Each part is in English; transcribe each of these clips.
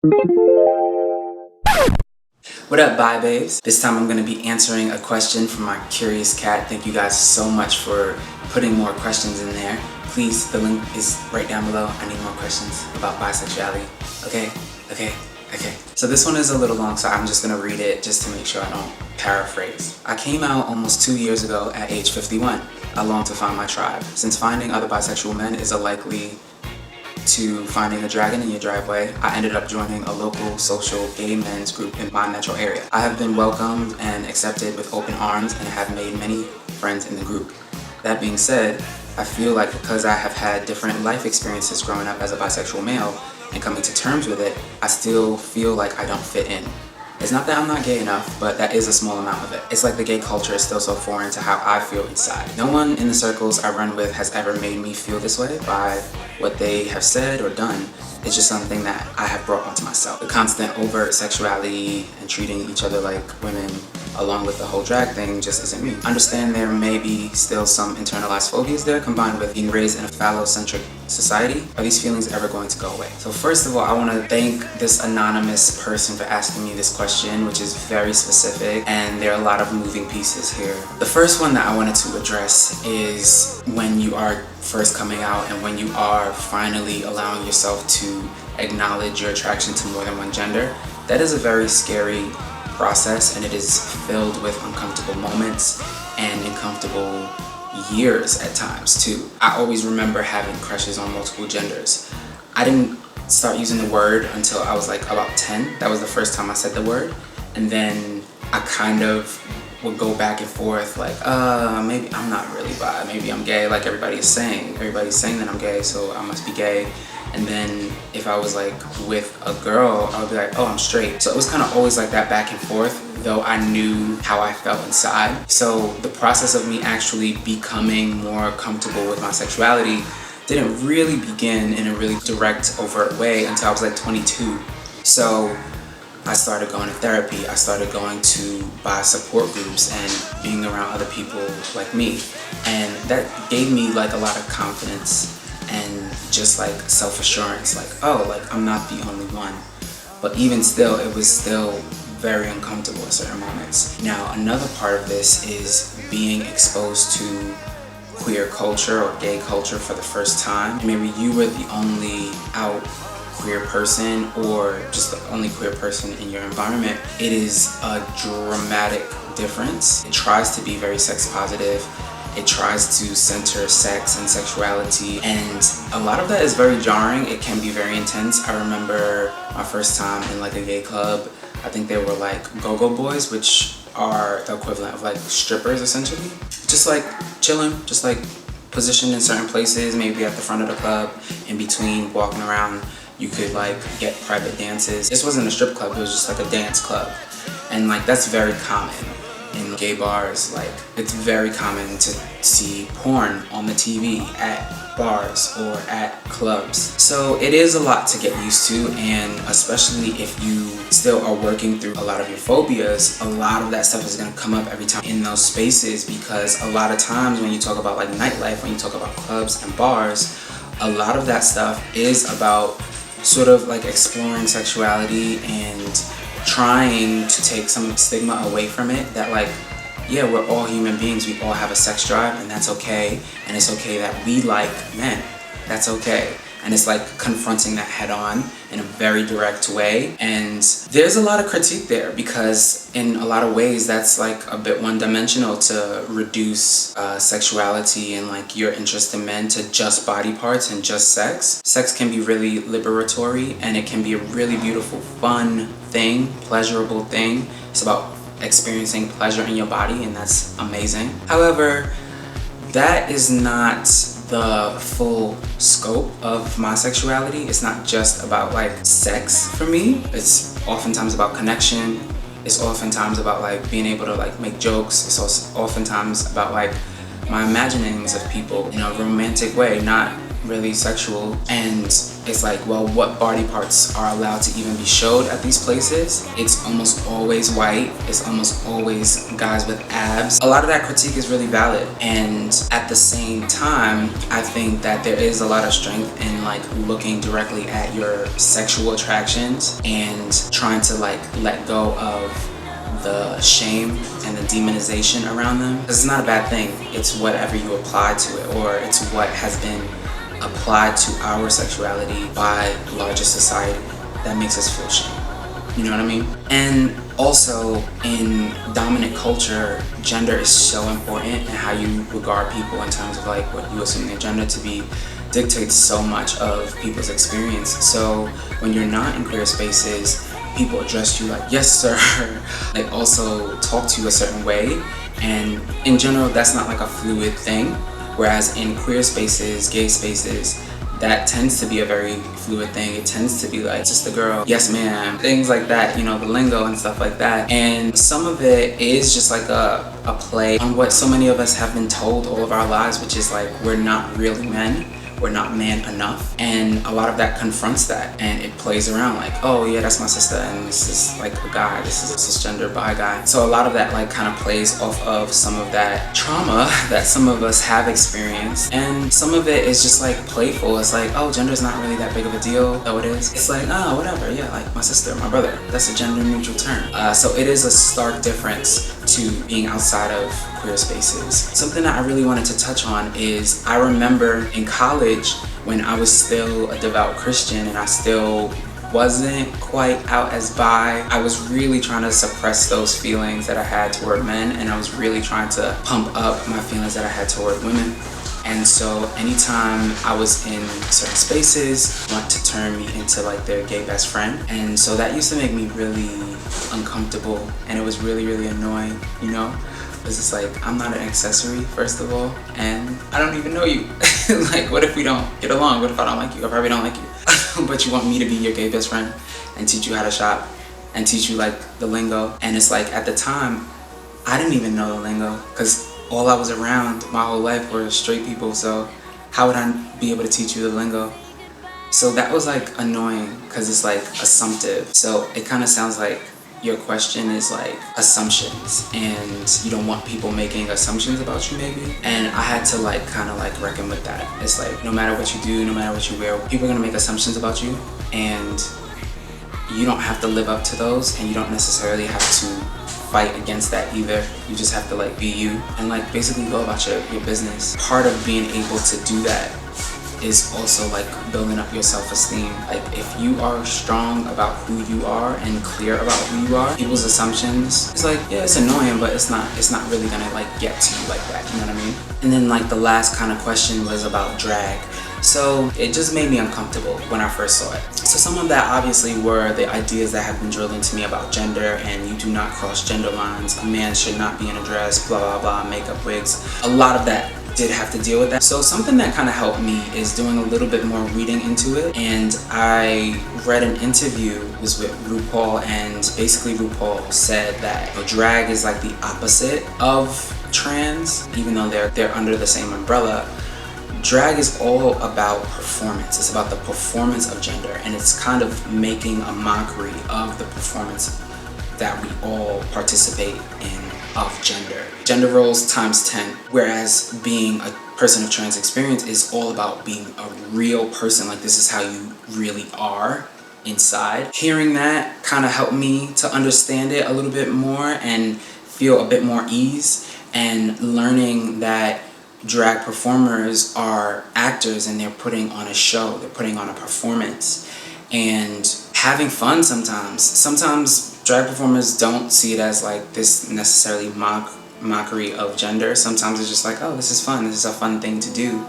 What up, bye babes? This time I'm going to be answering a question from my curious cat. Thank you guys so much for putting more questions in there. Please, the link is right down below. I need more questions about bisexuality. Okay. So this one is a little long, so I'm just going to read it just to make sure I don't paraphrase. I came out almost 2 years ago at age 51. I long to find my tribe. Since finding other bisexual men is likely to finding a dragon in your driveway, I ended up joining a local social gay men's group in my metro area. I have been welcomed and accepted with open arms and have made many friends in the group. That being said, I feel like because I have had different life experiences growing up as a bisexual male and coming to terms with it, I still feel like I don't fit in. It's not that I'm not gay enough, but that is a small amount of it. It's like the gay culture is still so foreign to how I feel inside. No one in the circles I run with has ever made me feel this way by what they have said or done. It's just something that I have brought onto myself. The constant overt sexuality and treating each other like women, along with the whole drag thing, just isn't me. Understand there may be still some internalized phobias there, combined with being raised in a phallocentric society. Are these feelings ever going to go away? So first of all, I want to thank this anonymous person for asking me this question, which is very specific, and there are a lot of moving pieces here. The first one that I wanted to address is when you are first coming out and when you are finally allowing yourself to acknowledge your attraction to more than one gender. That is a very scary process, and it is filled with uncomfortable moments and uncomfortable years at times too. I always remember having crushes on multiple genders. I didn't start using the word until I was like about 10. That was the first time I said the word, and then I kind of would go back and forth like, maybe I'm not really bi, maybe I'm gay, like everybody's saying that I'm gay, so I must be gay. And then if I was like with a girl, I would be like, oh, I'm straight. So it was kind of always like that back and forth, though I knew how I felt inside. So the process of me actually becoming more comfortable with my sexuality didn't really begin in a really direct, overt way until I was like 22. So I started going to therapy, I started going to bi support groups and being around other people like me. And that gave me like a lot of confidence and just like self-assurance, like, oh, like I'm not the only one. But even still, it was still very uncomfortable at certain moments. Now, another part of this is being exposed to queer culture or gay culture for the first time. Maybe you were the only out queer person or just the only queer person in your environment. It is a dramatic difference. It tries to be very sex positive. It tries to center sex and sexuality, and a lot of that is very jarring. It can be very intense. I remember my first time in like a gay club. I think they were like go-go boys, which are the equivalent of like strippers essentially. Just like chilling, just like positioned in certain places, maybe at the front of the club, in between, walking around. You could like get private dances. This wasn't a strip club, it was just like a dance club. And like that's very common in gay bars. Like it's very common to see porn on the TV at bars or at clubs. So it is a lot to get used to, and especially if you still are working through a lot of your phobias, a lot of that stuff is going to come up every time in those spaces, because a lot of times when you talk about like nightlife, when you talk about clubs and bars, a lot of that stuff is about sort of like exploring sexuality and trying to take some stigma away from it, that like, yeah, we're all human beings, we all have a sex drive, and that's okay, and it's okay that we like men, that's okay. And it's like confronting that head on in a very direct way. And there's a lot of critique there, because in a lot of ways that's like a bit one-dimensional to reduce sexuality and like your interest in men to just body parts and just sex. Sex can be really liberatory, and it can be a really beautiful, fun thing, pleasurable thing. It's about experiencing pleasure in your body, and that's amazing. However, that is not the full scope of my sexuality. It's not just about like sex for me. It's oftentimes about connection. It's oftentimes about like being able to like make jokes. It's also oftentimes about like my imaginings of people in a romantic way, not really sexual, and it's like, well, what body parts are allowed to even be showed at these places? It's almost always white. It's almost always guys with abs. A lot of that critique is really valid, and at the same time, I think that there is a lot of strength in like looking directly at your sexual attractions and trying to like let go of the shame and the demonization around them. It's not a bad thing. It's whatever you apply to it, or it's what has been applied to our sexuality by larger society that makes us feel shame. You know what I mean? And also in dominant culture, gender is so important, and how you regard people in terms of like what you assume their gender to be dictates so much of people's experience. So when you're not in queer spaces, people address you like, yes sir, like also talk to you a certain way, and in general that's not like a fluid thing, whereas in queer spaces, gay spaces, that tends to be a very fluid thing. It tends to be like, just a girl, yes ma'am, things like that, you know, the lingo and stuff like that. And some of it is just like a play on what so many of us have been told all of our lives, which is like, we're not really men, we're not man enough, and a lot of that confronts that, and it plays around like, oh yeah, that's my sister, and this is like a guy, this is a cisgender bi guy. So a lot of that like kind of plays off of some of that trauma that some of us have experienced, and some of it is just like playful. It's like, oh, gender is not really that big of a deal, though it is. It's like, oh, whatever, yeah, like my sister, my brother, that's a gender neutral term. So it is a stark difference to being outside of queer spaces. Something that I really wanted to touch on is, I remember in college when I was still a devout Christian and I still wasn't quite out as bi, I was really trying to suppress those feelings that I had toward men, and I was really trying to pump up my feelings that I had toward women. And so anytime I was in certain spaces, they want to turn me into like their gay best friend. And so that used to make me really uncomfortable, and it was really, really annoying, you know? Because it's like, I'm not an accessory, first of all, and I don't even know you. Like, what if we don't get along? What if I don't like you? I probably don't like you. But you want me to be your gay best friend and teach you how to shop and teach you like the lingo. And it's like, at the time, I didn't even know the lingo, because all I was around my whole life were straight people, so how would I be able to teach you the lingo? So that was like annoying, because it's like assumptive. So it kind of sounds like your question is like assumptions, and you don't want people making assumptions about you maybe. And I had to like kind of like reckon with that. It's like, no matter what you do, no matter what you wear, people are gonna make assumptions about you, and you don't have to live up to those, and you don't necessarily have to fight against that either. You just have to like be you and like basically go about your business. Part of being able to do that is also like building up your self-esteem. Like, if you are strong about who you are and clear about who you are, people's assumptions, it's like, yeah, it's annoying, but it's not really gonna like get to you like that, you know what I mean? And then like the last kind of question was about drag. So it just made me uncomfortable when I first saw it. So some of that obviously were the ideas that have been drilled into me about gender, and you do not cross gender lines, a man should not be in a dress, blah blah blah, makeup, wigs. A lot of that did have to deal with that. So something that kind of helped me is doing a little bit more reading into it. And I read an interview, it was with RuPaul, and basically RuPaul said that drag is like the opposite of trans, even though they're under the same umbrella. Drag is all about performance. It's about the performance of gender, and it's kind of making a mockery of the performance that we all participate in of gender. Gender roles times 10, whereas being a person of trans experience is all about being a real person. Like, this is how you really are inside. Hearing that kind of helped me to understand it a little bit more and feel a bit more ease, and learning that drag performers are actors and they're putting on a show, they're putting on a performance and having fun sometimes. Sometimes drag performers don't see it as like this necessarily mockery of gender. Sometimes it's just like, oh, this is fun, this is a fun thing to do.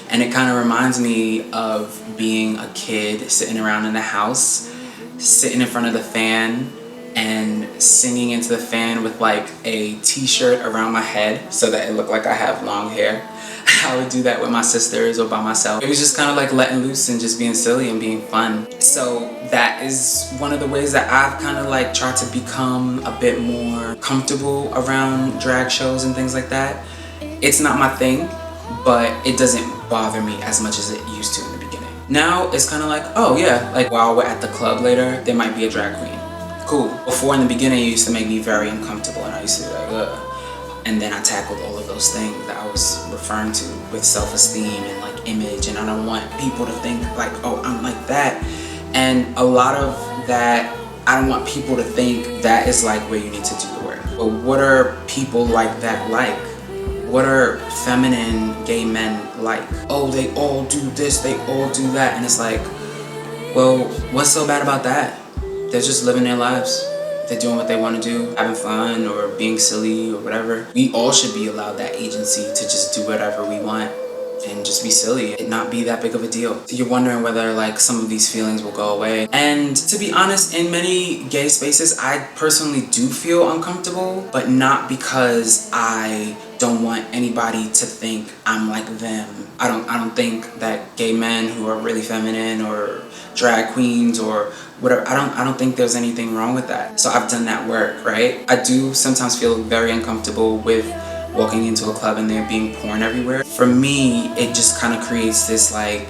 And it kind of reminds me of being a kid sitting around in the house, sitting in front of the fan and singing into the fan with like a t-shirt around my head so that it looked like I have long hair. I would do that with my sisters or by myself. It was just kind of like letting loose and just being silly and being fun. So that is one of the ways that I've kind of like tried to become a bit more comfortable around drag shows and things like that. It's not my thing, but it doesn't bother me as much as it used to in the beginning. Now it's kind of like, oh yeah, like while we're at the club later, there might be a drag queen. Cool. Before, in the beginning, it used to make me very uncomfortable, and I used to be like, ugh. And then I tackled all of those things that I was referring to with self-esteem and like image, and I don't want people to think like, oh, I'm like that. And a lot of that, I don't want people to think that is like where you need to do the work. But what are people like that like? What are feminine gay men like? Oh, they all do this, they all do that. And it's like, well, what's so bad about that? They're just living their lives. They're doing what they want to do, having fun or being silly or whatever. We all should be allowed that agency to just do whatever we want and just be silly and not be that big of a deal. You're wondering whether like some of these feelings will go away. And to be honest, in many gay spaces, I personally do feel uncomfortable, but not because I don't want anybody to think I'm like them. I don't think that gay men who are really feminine or drag queens or whatever, I don't think there's anything wrong with that. So I've done that work, right? I do sometimes feel very uncomfortable with walking into a club and there being porn everywhere. For me, it just kind of creates this like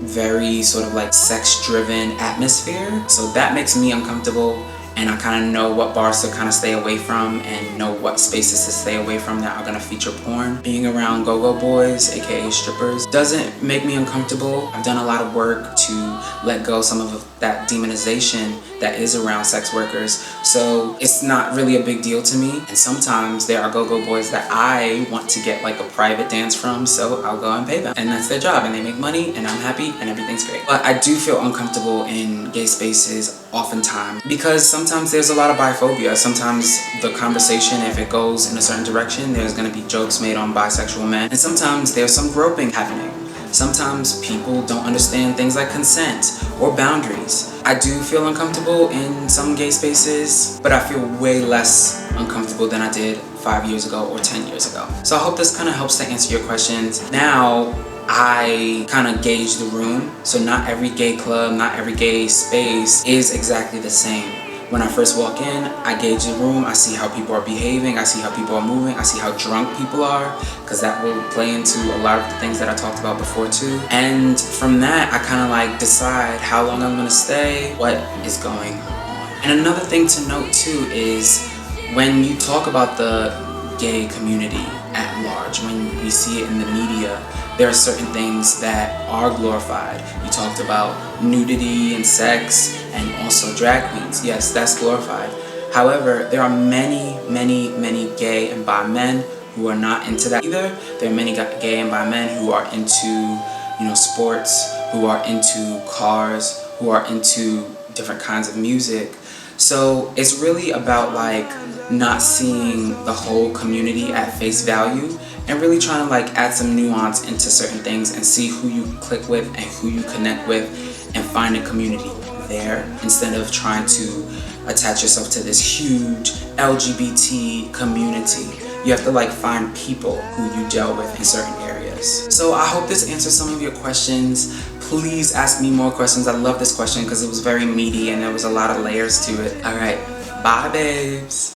very sort of like sex-driven atmosphere. So that makes me uncomfortable, and I kind of know what bars to kind of stay away from and know what spaces to stay away from that are going to feature porn. Being around go-go boys, aka strippers, doesn't make me uncomfortable. I've done a lot of work to let go some of that demonization that is around sex workers, so it's not really a big deal to me. And sometimes there are go-go boys that I want to get like a private dance from, so I'll go and pay them, and that's their job, and they make money, and I'm happy, and everything's great. But I do feel uncomfortable in gay spaces oftentimes because sometimes there's a lot of biphobia. Sometimes the conversation, if it goes in a certain direction, there's going to be jokes made on bisexual men, and sometimes there's some groping happening. Sometimes people don't understand things like consent or boundaries. I do feel uncomfortable in some gay spaces, but I feel way less uncomfortable than I did 5 years ago or 10 years ago. So I hope this kind of helps to answer your questions. Now, I kind of gauge the room. So not every gay club, not every gay space is exactly the same. When I first walk in, I gauge the room, I see how people are behaving, I see how people are moving, I see how drunk people are, because that will play into a lot of the things that I talked about before too. And from that, I kind of like decide how long I'm gonna stay, what is going on. And another thing to note too is when you talk about the gay community at large, when we see it in the media, there are certain things that are glorified. You talked about nudity and sex and also drag queens. Yes, that's glorified. However, there are many gay and bi men who are not into that either. There are many gay and bi men who are into, sports, who are into cars, who are into different kinds of music. So it's really about like not seeing the whole community at face value and really trying to like add some nuance into certain things and see who you click with and who you connect with and find a community there instead of trying to attach yourself to this huge LGBT community. You have to like find people who you gel with in certain areas. So I hope this answers some of your questions. Please ask me more questions. I love this question because it was very meaty and there was a lot of layers to it. All right, bye babes.